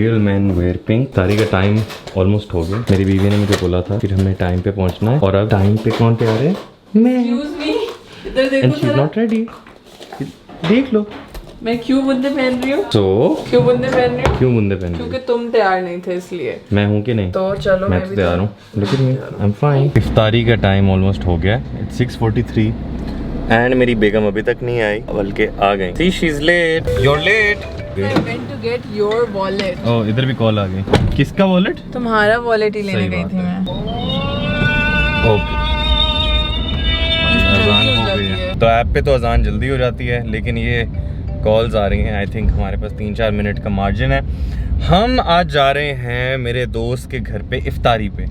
Real man wear pink. इफ्तारी का time almost हो गया। मेरी बीवी ने मुझे बोला था फिर हमें टाइम पे पहुंचना है, और अब टाइम पे कौन तैयार है? मैं। And she is not ready. देख लो मैं क्यों बुंदे पहन रही हूँ। क्यों बुंदे पहन रही हूँ? क्यों बुंदे पहन रही क्योंकि तुम तैयार नहीं थे इसलिए। मैं हूँ कि नहीं? तो चलो मैं तो तैयार हूँ, लेकिन आई एम फाइन। इफ्तारी का टाइम ऑलमोस्ट हो गया। इट्स 6:43 एंड मेरी बेगम अभी तक नहीं आई, बल्कि आ गई। See she is late. You are late. I went to get your wallet. ओह इधर भी कॉल आ गई। किसका वॉलेट? तुम्हारा वॉलेट ही लेने सही गई बात थी है। मैं। ओके अजान हो गई है, तो ऐप पे तो अजान जल्दी हो जाती है, लेकिन ये कॉल्स आ रही हैं। आई थिंक हमारे पास 3-4 मिनट का मार्जिन है। हम आज जा रहे हैं मेरे दोस्त के घर पे इफ्तारी पे।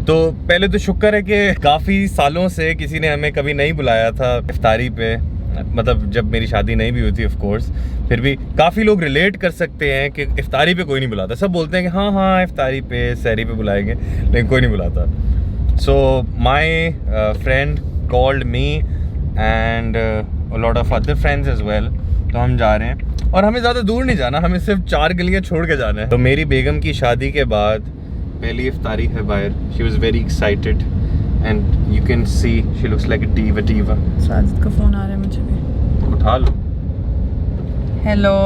तो पहले तो शुक्र है कि काफ़ी सालों से किसी ने हमें कभी नहीं बुलाया था इफ्तारी पे, मतलब जब मेरी शादी नहीं भी हुई थी ऑफ कोर्स। फिर भी काफ़ी लोग रिलेट कर सकते हैं कि इफ्तारी पे कोई नहीं बुलाता। सब बोलते हैं कि हाँ हाँ इफ्तारी पे सहरी पे बुलाएंगे, लेकिन कोई नहीं बुलाता। So my friend called me and lot of other friends as well. तो हम जा रहे हैं, और हमें ज़्यादा दूर नहीं जाना, हमें सिर्फ 4 गलियाँ छोड़ के जाना है। तो मेरी बेगम की शादी के बाद पहली इफ्तारी है बाहर। She was very excited and you can see she looks like a diva. Sajid का फोन आ रहा है मुझे भी। उठा लो। हेलो।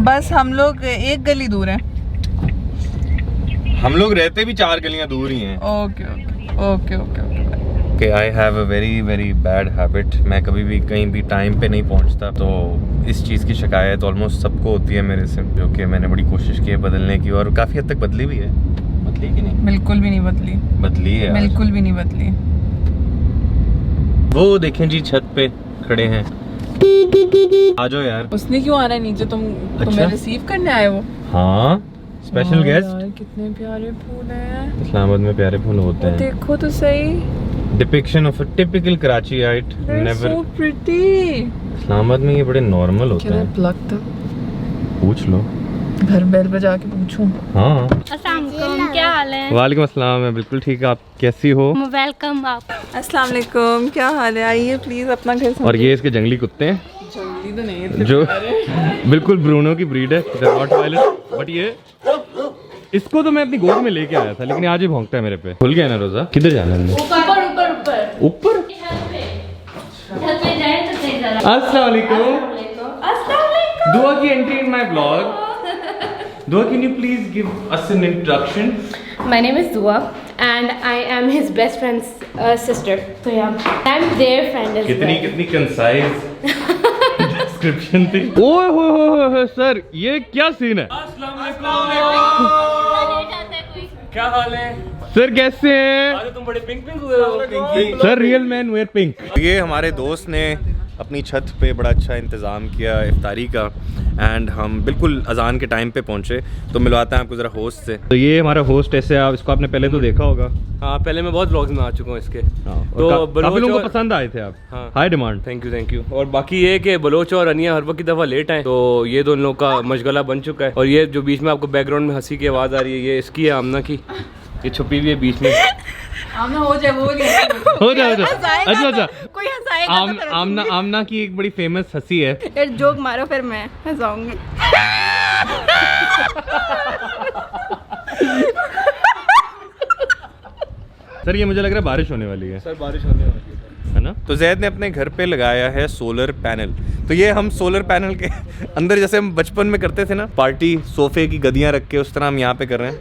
बस हम लोग एक गली दूर हैं। हम लोग रहते भी 4 गलियां दूर ही हैं। Okay okay okay okay okay. कि I have a very very bad habit. मैं कभी भी कहीं भी टाइम पे नहीं पहुंचता, तो इस चीज़ की शिकायत ऑलमोस्ट सबको होती है मेरे से, जो कि मैंने बड़ी कोशिश की है बदलने की, और काफ़ी हद तक बदली भी है। बदली कि नहीं? बिल्कुल भी नहीं बदली। बदली है, बिल्कुल भी नहीं बदली। वो देखें जी छत पे खड़े हैं। आ जाओ यार। उसने क्यों आना है नीचे? तुम्हें अच्छा? रिसीव करने आए वो? हाँ स्पेशल गेस्ट। कितने प्यारे फूल हैं। इस्लामाबाद में प्यारे फूल होते हैं। देखो तो सही। Depiction of a typical Karachiite. Never. So pretty. Islamabad में ये बड़े नॉर्मल होते हैं। प्लग था। पूछ लो, घर बेल बजा के पूछूं। हाँ। अस्सलाम वालेकुम, क्या हाल है? वालेकुम अस्सलाम। मैं बिल्कुल ठीक। आप कैसी हो? वेलकम आप। अस्सलाम वालेकुम, क्या हाल है? आइए प्लीज अपना घर। और ये इसके जंगली कुत्ते हैं, जंगली तो नहीं है जो बिल्कुल ब्रूनो की ब्रीड है, रॉटवाइलर। बट ये इसको तो मैं अपनी गोद में लेके आया था, लेकिन आज ही भौंकता है मेरे पे। खुल गया ना रोजा? किधर जाना है? ऊपर ऊपर ऊपर ऊपर। छत पे जाए तो सही जरा। अस्सलाम वालेकुम। अस्सलाम वालेकुम। दुआ की एंट्री इन माय ब्लॉग। दुआ, can you please give us an introduction? My name is Dua and I am his best friend's sister. So yeah, I'm their friend as कितनी well. कितनी कंसाइज डिस्क्रिप्शन थी। ओए हो sir, ये क्या scene है? क्या हाल है सर कैसे हैं? आज तुम बड़े पिंक पिंक हुए हो। Sir real man wear pink. ये हमारे दोस्त ने अपनी छत पे बड़ा अच्छा इंतज़ाम किया इफ्तारी का, एंड हम बिल्कुल अजान के टाइम पे पहुंचे। तो मिलवाते हैं आपको ज़रा होस्ट से। तो ये हमारा होस्ट ऐसे, आप इसको आपने पहले तो देखा होगा। हाँ पहले मैं बहुत व्लॉग्स में आ चुका हूँ इसके। तो काफी लोगों को पसंद आए थे आप। हाँ। High demand. Thank you. और बाकी ये कि बलोच और अनिया हर वक्त की दफ़ा लेट आए, तो ये दोनों लोग का मशगला बन चुका है। और ये जो बीच में आपको बैकग्राउंड में हंसी की आवाज़ आ रही है, ये इसकी है, आमना की। ये छुपी हुई है बीच में। आमना हो जाए वो हो जाए। अच्छा कोई हंसाएगा आमना की एक बड़ी फेमस हंसी है। फिर जोक मारो, फिर मैं हंसाऊंगी। सर ये मुझे लग रहा है बारिश होने वाली है। सर बारिश होने वाली है ना? तो जैद ने अपने घर पे लगाया है सोलर पैनल। तो ये हम सोलर पैनल के अंदर, जैसे हम बचपन में करते थे ना पार्टी, सोफे की गद्दियां रख के, उस तरह हम यहाँ पे कर रहे हैं।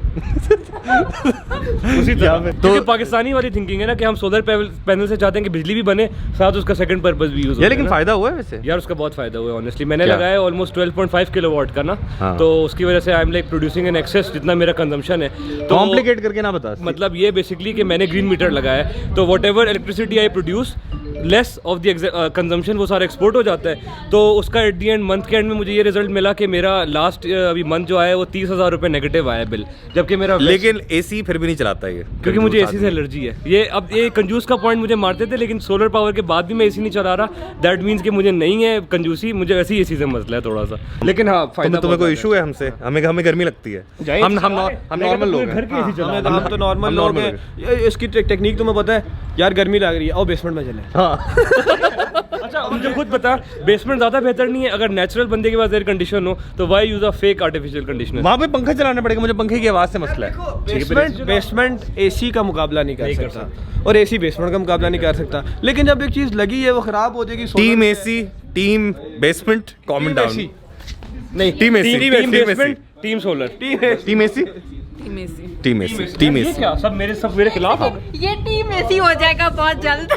उसी तरह तो पाकिस्तानी वाली थिंकिंग है ना कि हम सोलर पैनल से चाहते हैं कि बिजली भी बने, साथ उसका सेकंड पर्पस भी यूज हो। लेकिन फायदा हुआ है वैसे यार, उसका बहुत फायदा हुआ है ऑनेस्टली। मैंने लगाया ऑलमोस्ट 12.5 किलोवाट का ना। हाँ। तो उसकी वजह से I am like producing an excess जितना मेरा कंजम्पशन है। तो कॉम्प्लिकेट करके ना बता। मतलब ये बेसिकली कि मैंने ग्रीन मीटर लगाया है, तो what ever electricity I produce less of the consumption वो सारा एक्सपोर्ट हो जाता है। तो उसका एट दी एंड मंथ के एंड में मुझे ये रिजल्ट मिला कि मेरा लास्ट अभी मंथ जो आया वो 30,000 रुपये नेगेटिव आया बिल, जबकि मेरा लेकिन एसी फिर भी नहीं चलाता ये, क्योंकि मुझे एसी से एलर्जी है। ये अब ये कंजूस का पॉइंट मुझे मारते थे, लेकिन सोलर पावर के बाद भी मैं एसी नहीं चला रहा। दैट मीन्स कि मुझे नहीं है कंजूसी, मुझे वैसे ही एसी से मसला है थोड़ा सा। लेकिन हाँ फायदा। तुम्हें कोई इशू है हमसे? हमें गर्मी लगती है। हम नॉर्मल लोग हैं। घर के एसी चला। हम तो नॉर्मल लोग हैं। इसकी टेक्निक तुम्हें पता है यार, गर्मी लग रही है और बेसमेंट में चले। हाँ। अच्छा मुझे खुद बता, बेसमेंट ज्यादा बेहतर नहीं है? अगर नेचुरल बंदे के पास एयर कंडीशन हो तो why use a fake artificial conditioner? वहाँ पे पंखा चलाना पड़ेगा मुझे, पंखे की आवाज से मसला है। बेसमेंट एसी का मुकाबला नहीं कर सकता और एसी बेसमेंट का मुकाबला नहीं कर सकता, लेकिन जब एक चीज लगी है वो खराब हो जाएगी। Team AC, team basement, common down. नहीं, team AC, team basement, team solar, team AC, team AC, team ये एसी। क्या सब मेरे खिलाफ हो गए? ये टीम ऐसी हो जाएगा बहुत जल्द।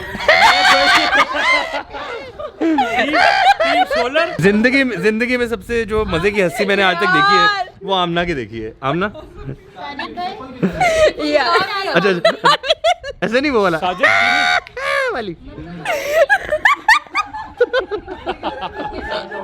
Team solar. जिंदगी में सबसे जो मजे की हंसी मैंने आज तक देखी है वो आमना की देखी है। आमना अच्छा ऐसे नहीं वो वाला वाली।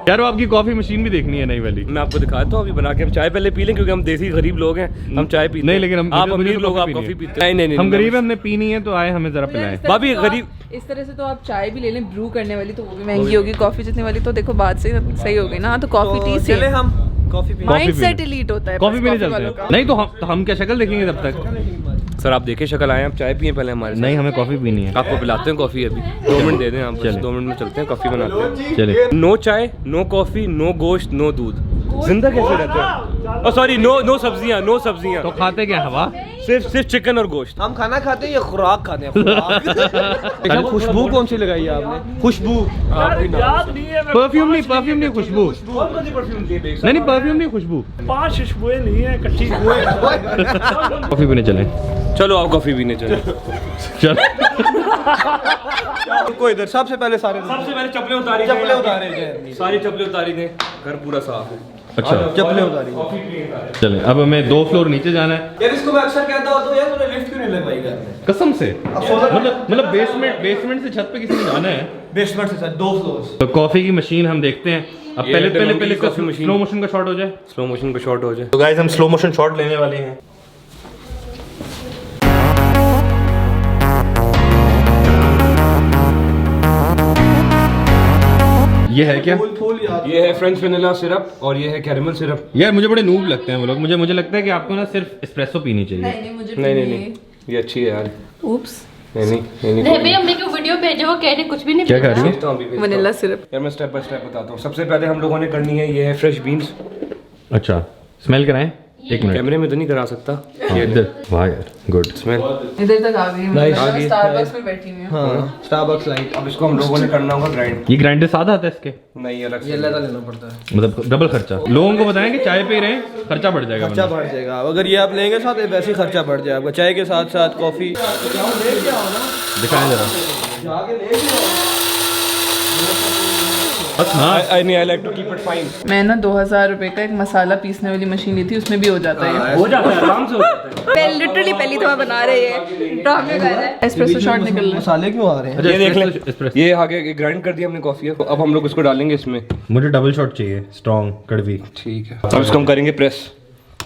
यार वो आपकी कॉफी मशीन भी देखनी है नई वाली। मैं आपको दिखाता हूँ अभी बना के। हम चाय पहले पी लें क्योंकि हम देसी गरीब लोग हैं, हम चाय पीते नहीं, लेकिन हम आप अमीर लोग आप कॉफी पीते हैं। नहीं हम गरीब हैं, हमने पीनी है तो आए हमें जरा पिलाएं। भाभी गरीब इस तरह से तो आप चाय भी ले लें ब्रू करने वाली, तो वो भी महंगी होगी। कॉफी जितने वाली तो देखो बात सही होगी ना। तो कॉफी टी से चले हम coffee P. Mind set delete होता है। कॉफी पीने चलते हैं। नहीं तो हम क्या शक्ल देखेंगे तब तक? सर आप देखें शक्ल आए, आप चाय पिए पहले हमारे साथ। नहीं, हमें कॉफी पीनी है। आपको पिलाते हैं कॉफी अभी। 2 मिनट दे दें आप, बस 2 मिनट में चलते हैं कॉफी बनाते हैं। चलिए। नो चाय, नो कॉफी, नो गोश्त, नो दूध। जिंदा कैसे रहते हैं? ओ सॉरी, नो सब्जियां। तो खाते क्या हवा? सिर्फ चिकन और गोश्त। हम खाना खाते हैं या खुराक खाते हैं? खुराक। खुशबू कौन सी लगाई है आपने? खुशबू परफ्यूम नहीं खुशबू। नहीं परफ्यूम नहीं खुशबू। 5 खुशबुएं नहीं है, इकट्ठी कॉफी पीने चले। चलो आप कॉफी पीने चले। चल कोई इधर सबसे पहले सबसे पहले चप्पलें उतारी जाए। सारी चप्पलें उतारी दें, घर पूरा साफ है। अच्छा चप्पलें उतारी। चले। अब हमें 2 फ्लोर नीचे जाना है। यार इसको मैं अक्सर कहता हूं तो यार तूने लिफ्ट क्यों नहीं लगवाई घर में? कसम से मतलब बेसमेंट से छत पे किसी ने जाना है। बेसमेंट से 2 फ्लोर्स। तो कॉफी की मशीन हम देखते हैं। अब ये पहले कॉफी मशीन। स्लो मोशन का शॉट हो जाए। स्लो मोशन पे शॉट हो जाए। तो गाइस हम स्लो मोशन शॉट लेने वाले हैं। ये है क्या? ये है फ्रेंच वेनिला सिरप और ये है कैरेमल सिरप। यार मुझे बड़े नूब लगते हैं वो लोग। मुझे लगता है कि आपको ना सिर्फ एस्प्रेसो पीनी चाहिए। नहीं ये अच्छी है यार। उप्स। नहीं भैया मेरे को वीडियो भेजो, वो कह रहे कुछ भी नहीं। क्या कर रही हो? Vanilla syrup. यार मैं स्टेप बाय स्टेप बताता हूँ। सबसे पहले हम लोगों ने करनी है, ये है फ्रेश बीन्स। अच्छा स्मेल कराएं? एक मिनट। कैमरे में तो नहीं करा सकता। ये इधर। वाह यार गुड स्मेल। इधर तक आ गई। Nice. मैं स्टारबक्स में बैठी हुई हूँ। हाँ स्टारबक्स लाइट। अब इसको हम लोगों ने करना होगा ग्राइंड। ये ग्राइंडर सादा आता है इसके? नहीं अलग ये अलग लेना पड़ता है, मतलब डबल खर्चा। लोगों को बताएं कि चाय पी रहे हैं, खर्चा बढ़ जाएगा। खर्चा बढ़ जाएगा। अगर ये आप लेंगे साथ वैसे ही खर्चा बढ़ जाएगा आपका। चाय के साथ साथ कॉफी दिखाएं जरा। I like to keep it fine. मैं ना 2000 रुपए का एक मसाला पीसने वाली मशीन ली थी, उसमें भी हो जाता है। हो जाता है, आराम से हो जाता है। लिटरली पहली दफा बना रहे हैं, ड्रामे कर रहे हैं। एस्प्रेसो शॉट निकल रहा है। मसाले क्यों आ रहे हैं? ये देख लें, ये आगे ग्राइंड कर दिया हमने कॉफी को। अब हम लोग इसको डालेंगे इसमें। मुझे डबल शॉट चाहिए, स्ट्रॉन्ग कड़वी। ठीक है, अब इसको हम करेंगे प्रेस,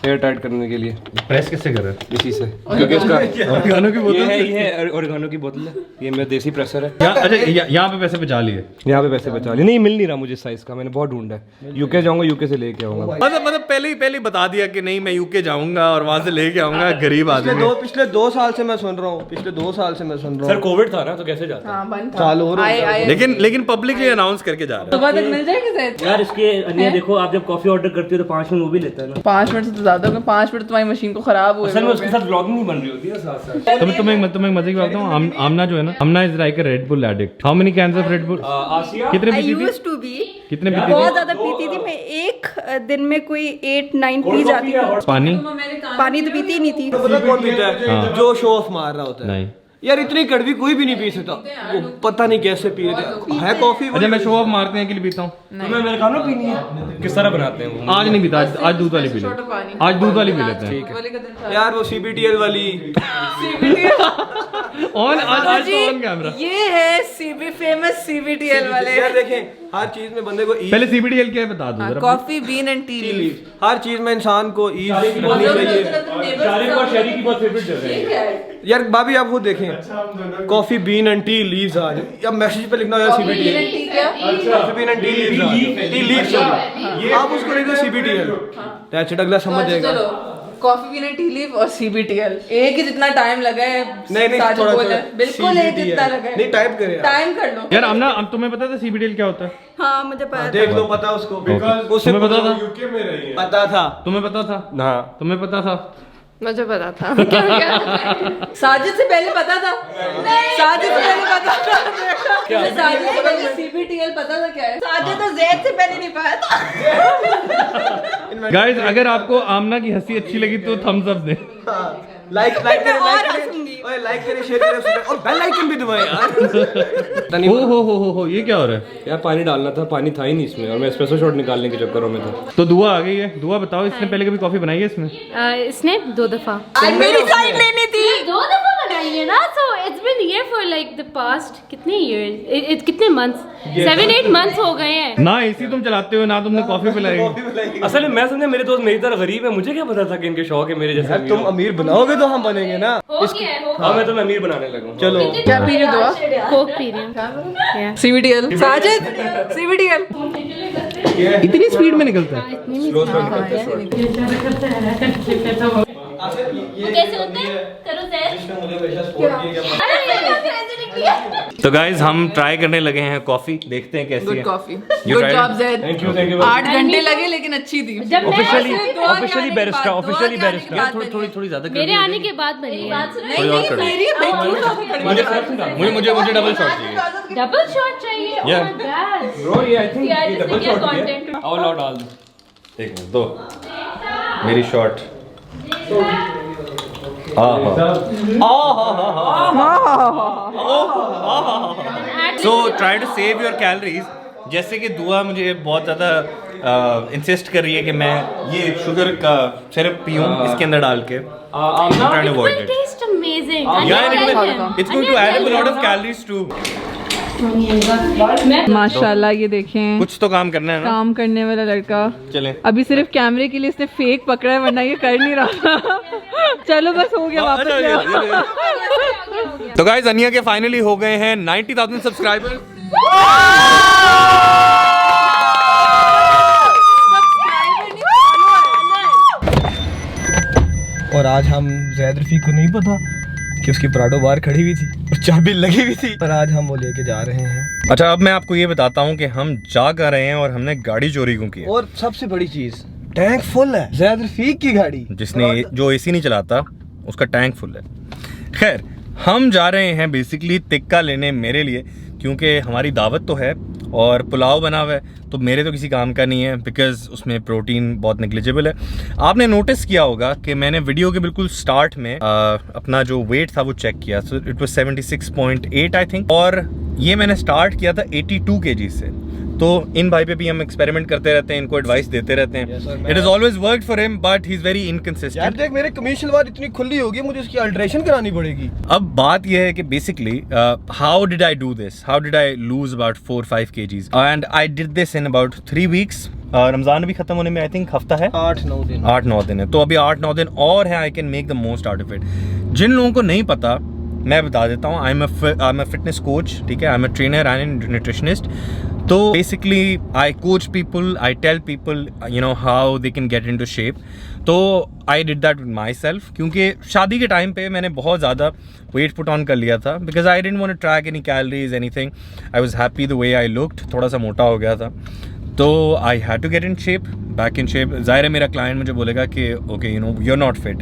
एयर टाइट करने के लिए। प्रेस किससे कर रहे हैं? इसी से, क्योंकि इसका ओरिगानो की बोतल। ये है ओरिगानो की बोतल है। ये मेरा देसी प्रेसर है। अच्छा यहाँ पे पैसे बचा लिए? यहाँ पे पैसे बचा लिए। नहीं मिल नहीं रहा मुझे साइज का, मैंने बहुत ढूंढा है। यूके जाऊंगा, यूके से लेके आऊंगा। मतलब पहले ही बता दिया कि नहीं मैं यूके जाऊंगा और वहां से लेके आऊंगा। गरीब आदमी। पिछले 2 साल से मैं सुन रहा हूँ। सर कोविड था ना, तो कैसे जाता? हाँ बंद था। साल और आए लेकिन पब्लिकली अनाउंस करके जा रहा है। सुबह तक मिल जाएगी शायद। यार इसके अन्य देखो, आप जब कॉफी ऑर्डर करते हो तो 5 मिनट वो भी लेता है ना। 5 मिनट से तो ज्यादा हो गए। 5 मिनट तुम्हारी मशीन को खराब हुए। असल में उसके साथ ब्लॉगिंग नहीं बन रही होती है साथ साथ। तुम्हें मजे की बात बताऊं, आमना जो है ना, Amna is like a Red Bull addict. How many cans of Red Bull? Asiya कितने I पीती थी? used to be कितने पीती बहुत थी? ज्यादा पीती थी मैं। एक दिन में कोई 8-9 पी जाती थी। पानी? पानी तो पीती ही नहीं थी। पता कौन पीता है? जो शो ऑफ मार रहा होता है। नहीं यार इतनी कड़वी कोई भी नहीं पी सकता। वो पता नहीं कैसे पी रहे थे। है कॉफी। अच्छा मैं शो ऑफ मारते हैं के लिए पीता हूँ। तुम्हें अमेरिकानो पीनी है? किस तरह बनाते हैं वो? आज नहीं पीता, आज दूध वाली पी लेते। आज दूध वाली पी लेते हैं। यार वो CBTL वाली। ऑन आज तो ऑन कैमरा। ये है सीबी फेमस CBTL वाले। यार देखें हर चीज में बंदे को पहले CBTL क्या है बता दो जरा। Coffee bean and tea leaf. हर चीज में इंसान को ईज रखनी चाहिए। शारिक और शहरी की बहुत फेवरेट जगह है। यार भाभी आप वो देखें, coffee bean and tea leaves आज। या मैसेज पे लिखना हो यार CBTL। Coffee bean and tea leaves. Tea leaves आप उसको लिख दो CBTL। That's it. अगला समझ जाएगा। कॉफी पीने टी लीफ और CBTL एक ही जितना टाइम लगा है। नहीं साजिद थोड़ा बोल रहा है, बिल्कुल एक जितना लगा है। नहीं टाइप करे टाइम कर लो यार आमना, अब तुम्हें पता था CBTL क्या होता है? हाँ मुझे पता देख लो पता उसको उसे पता था? यूके में रही है पता था तुम्हें पता था? हाँ तुम्हें पता था? मुझे पता था। साजिद से पहले पता था। साजिद से पहले पता था। साजिद से पहले CBTL पता था क्या है? साजिद तो ज़ैद से पहले नहीं पाया था। गाइस अगर आपको आमना की हंसी अच्छी लगी तो थम्स अप दे। लाइक और करे हंसूंगी। लाइक करे शेयर करे और बेल आइकन भी दबाएं यार हो ये क्या हो रहा है? यार पानी डालना था, पानी था ही नहीं इसमें, और मैं एस्प्रेसो शॉट निकालने के चक्करों में था। तो दुआ आ गई है। दुआ बताओ, इसने पहले कभी कॉफी बनाई है इसमें? इसने 2 दफा मेरी साइड लेनी थी। 2 दफा बनाई है ना, so it's been here for like the past कितने इयर्स, कितने मंथ्स, 7-8 मंथ्स हो गए हैं। ना एसी तुम चलाते हो ना तुमने कॉफी पिलाई। असल में मैं समझा मेरे दोस्त मेरी तरह गरीब है, मुझे क्या पता था कि इनके शौक है मेरे जैसे। तुम अमीर बनाओगे तो हम बनेंगे ना। हो गया है, हो गया। हाँ मैं तो अमीर बनाने लगा हूँ। चलो क्या पी रहे हो दुआ? कोक पी रही हूँ। CBTL साजिद CBTL इतनी स्पीड में निकलता है? कैसे होते हैं? करो ज़ैद। तो गाइज हम ट्राई करने लगे हैं कॉफी, देखते हैं कैसी गुड है। Coffee, You good tried job it? Zaid. Thank you 8 घंटे लगे लेकिन अच्छी थी। जब मैं ऑफिशियली बैरिस्टा, ऑफिशियली बैरिस्टा। थोड़ी ज्यादा मेरे आने के बाद बनी है। नहीं मेरी भाई क्यों कॉफी खड़ी मुझे डबल शॉट चाहिए। डबल शॉट चाहिए। Oh Yeah. my God. Bro ये आई थिंक यार ये इसमें डबल क्या शॉट है। content? आओ लाओ डाल दो। एक मिनट दो मेरी shot. So try to save your calories. जैसे कि दुआ मुझे बहुत ज़्यादा इंसिस्ट कर रही है कि मैं ये शुगर का सिरप पीऊँ इसके अंदर डाल के। I'm trying to It avoid will it. taste amazing. Yeah, and Onion it's going to add up a lot of calories too. मैं माशाल्लाह ये देखें, कुछ तो काम करना है ना। काम करने वाला लड़का। चलें। अभी सिर्फ कैमरे के लिए इसने फेक पकड़ा है, वरना ये कर नहीं रहा था। चलो बस हो गया, वापस ले आओ। तो गाइस अनिया के फाइनली हो गए हैं 90,000 सब्सक्राइबर। और आज हम ज़ैद रफीक को नहीं पता कि उसकी पराठो बाहर खड़ी हुई थी और चाबी लगी हुई थी, पर आज हम वो लेके जा रहे हैं। अच्छा अब मैं आपको ये बताता हूँ कि हम जा कर रहे हैं और हमने गाड़ी चोरी क्यों की है। और सबसे बड़ी चीज, टैंक फुल है। ज़ैद रफीक की गाड़ी, जिसने जो एसी नहीं चलाता उसका टैंक फुल है। खैर हम जा रहे हैं बेसिकली टिक्का लेने मेरे लिए, क्योंकि हमारी दावत तो है और पुलाव बना हुआ है, तो मेरे तो किसी काम का नहीं है बिकॉज उसमें प्रोटीन बहुत नेग्लिजिबल है। आपने नोटिस किया होगा कि मैंने वीडियो के बिल्कुल स्टार्ट में अपना जो वेट था वो चेक किया। So it was 76.8 I think, और ये मैंने स्टार्ट किया था 82 kg से। तो इन भाई पे भी हम एक्सपेरिमेंट करते रहते हैं, इनको एडवाइस देते रहते हैं। It is always worked for him but he is very यार इनकंसिस्टेंट। देख मेरे कमीज शलवार इतनी खुली होगी, मुझे इसकी अल्ट्रेशन करानी पड़ेगी। अब बात यह है कि basically how did I do this, how did I lose about 4-5 kgs and I did this in about 3 weeks। Ramzan भी खत्म होने में आई थिंक हफ्ता है, 8-9 दिन है। तो अभी 8-9 दिन और है, I can make the most out of it. जिन लोगों को नहीं पता मैं बता देता हूँ, I am a fitness coach, ठीक है, I am a trainer and nutritionist. तो basically I coach people, I tell people you know how they can get into shape. तो I did that myself, क्योंकि शादी के time पे मैंने बहुत ज़्यादा वेट पुट ऑन कर लिया था because I didn't want to track any calories anything. I was happy the way I looked, थोड़ा सा मोटा हो गया था, तो I had to get in shape, back in shape. ज़ाहिर है मेरा क्लाइंट मुझे बोलेगा कि okay you know you are not fit,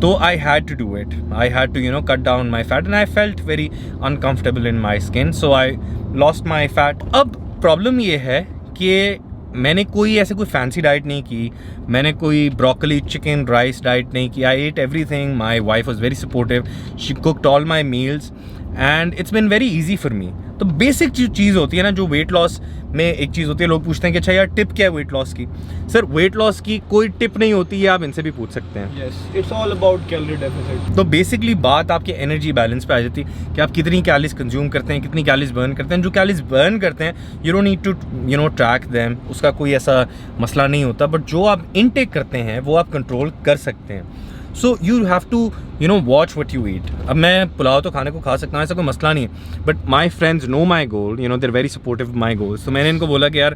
तो I had to do it. I had to you know cut down my fat and I felt very uncomfortable in my skin, so I lost my fat. अब problem ये है कि मैंने कोई ऐसे कोई fancy diet नहीं की, मैंने कोई ब्रोकली चिकन राइस डाइट नहीं की। I ate everything, my wife was very supportive, she cooked all my meals and it's been very easy for me. तो बेसिक चीज़ होती है ना जो वेट लॉस में एक चीज़ होती है, लोग पूछते हैं कि अच्छा यार टिप क्या है वेट लॉस की। सर वेट लॉस की कोई टिप नहीं होती है, आप इनसे भी पूछ सकते हैं। Yes, it's all about calorie deficit. तो बेसिकली बात आपके एनर्जी बैलेंस पे आ जाती है कि आप कितनी कैलोरीज कंज्यूम करते हैं, कितनी कैलोरीज बर्न करते हैं। जो कैलोरीज बर्न करते हैं you don't need to you know track them, उसका कोई ऐसा मसला नहीं होता, बट जो आप इनटेक करते हैं वो आप कंट्रोल कर सकते हैं। So you have to you know watch what you eat. अब मैं पुलाव तो खाने को खा सकता हूँ, ऐसा कोई मसला नहीं है, but my friends know my goal, you know there very supportive my goals. तो मैंने इनको बोला कि यार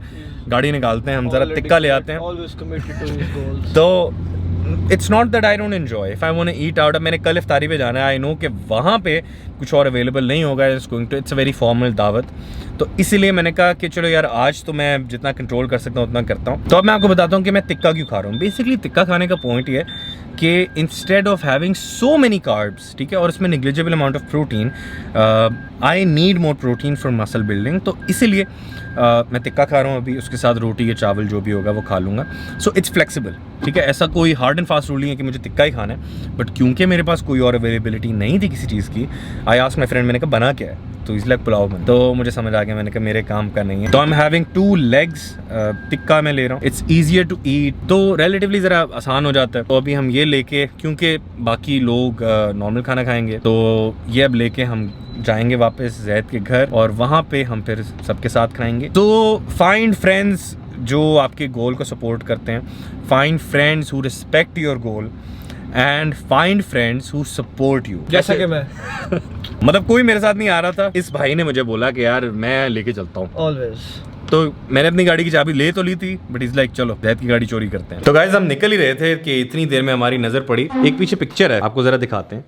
गाड़ी निकालते हैं, हम ज़रा टिक्का ले आते हैं। तो it's not that I don't enjoy if I want to eat out. मैंने कल इफ्तारी पे जाना है, आई नो कि वहाँ पे कुछ और अवेलेबल नहीं होगा, इट्स अ वेरी फॉर्मल दावत, तो इसीलिए मैंने कहा कि चलो यार आज तो मैं जितना कंट्रोल कर सकता हूँ उतना करता हूँ। तो अब मैं आपको बताता हूँ कि मैं टिक्का क्यों खा रहा हूँ। बेसिकली टिक्का खाने का पॉइंट ये है कि instead of having so many carbs, ठीक है, और इसमें negligible amount of protein, I need more protein for muscle building, तो इसीलिए मैं टिक्का खा रहा हूँ अभी। उसके साथ रोटी या चावल जो भी होगा वो खा लूँगा। सो इट्स फ्लेक्सिबल, ठीक है, ऐसा कोई हार्ड एंड फास्ट रूल नहीं है कि मुझे टिक्का ही खाना है। बट क्योंकि मेरे पास कोई और अवेलेबिलिटी नहीं थी किसी चीज़ की, आई आस्क्ड माय फ्रेंड, मैंने कहा बना क्या है, तो इसलिए पुलाव बन, तो मुझे समझ आ गया, मैंने कहा मेरे काम का नहीं है। तो I am having 2 legs, tikka मैं ले रहा हूँ, इट्स ईजियर टू ईट, तो रिलेटिवली ज़रा आसान हो जाता है। तो अभी हम ये लेके, क्योंकि बाकी लोग नॉर्मल खाना खाएंगे, तो ये अब लेके हम जाएंगे वापस जैद के घर और वहाँ पे हम फिर सबके साथ खाएंगे। तो फाइंड फ्रेंड्स जो आपके गोल को सपोर्ट करते हैं, find friends who respect your goal and find friends who support you. जैसा कि मैं मतलब कोई मेरे साथ नहीं आ रहा था, इस भाई ने मुझे बोला कि यार मैं लेके चलता हूँ, ऑलवेज। तो मैंने अपनी गाड़ी की चाबी ले तो ली थी, बट इज लाइक चलो जैद की गाड़ी चोरी करते हैं। तो गाइस हम निकल ही रहे थे कि इतनी देर में हमारी नजर पड़ी, एक पीछे पिक्चर है, आपको जरा दिखाते हैं।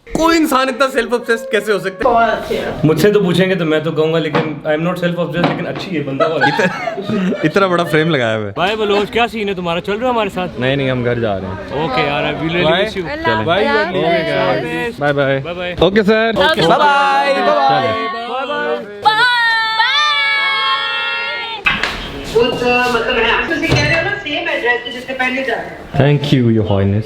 कोई इंसान इतना सेल्फ ऑब्सेस्ड कैसे हो सकता है? मुझसे तो पूछेंगे तो मैं तो कहूंगा, लेकिन I am not self obsessed, लेकिन अच्छी है बंदा वाला। इतना बड़ा फ्रेम लगाया हुआ है। बाय बलोच, क्या सीन है तुम्हारा, चल रहे हो हमारे साथ? नहीं हम घर जा रहे हैं। ओके यार, I will really miss you. Bye bye bye bye. Okay sir, Okay. Bye bye thank you your highness.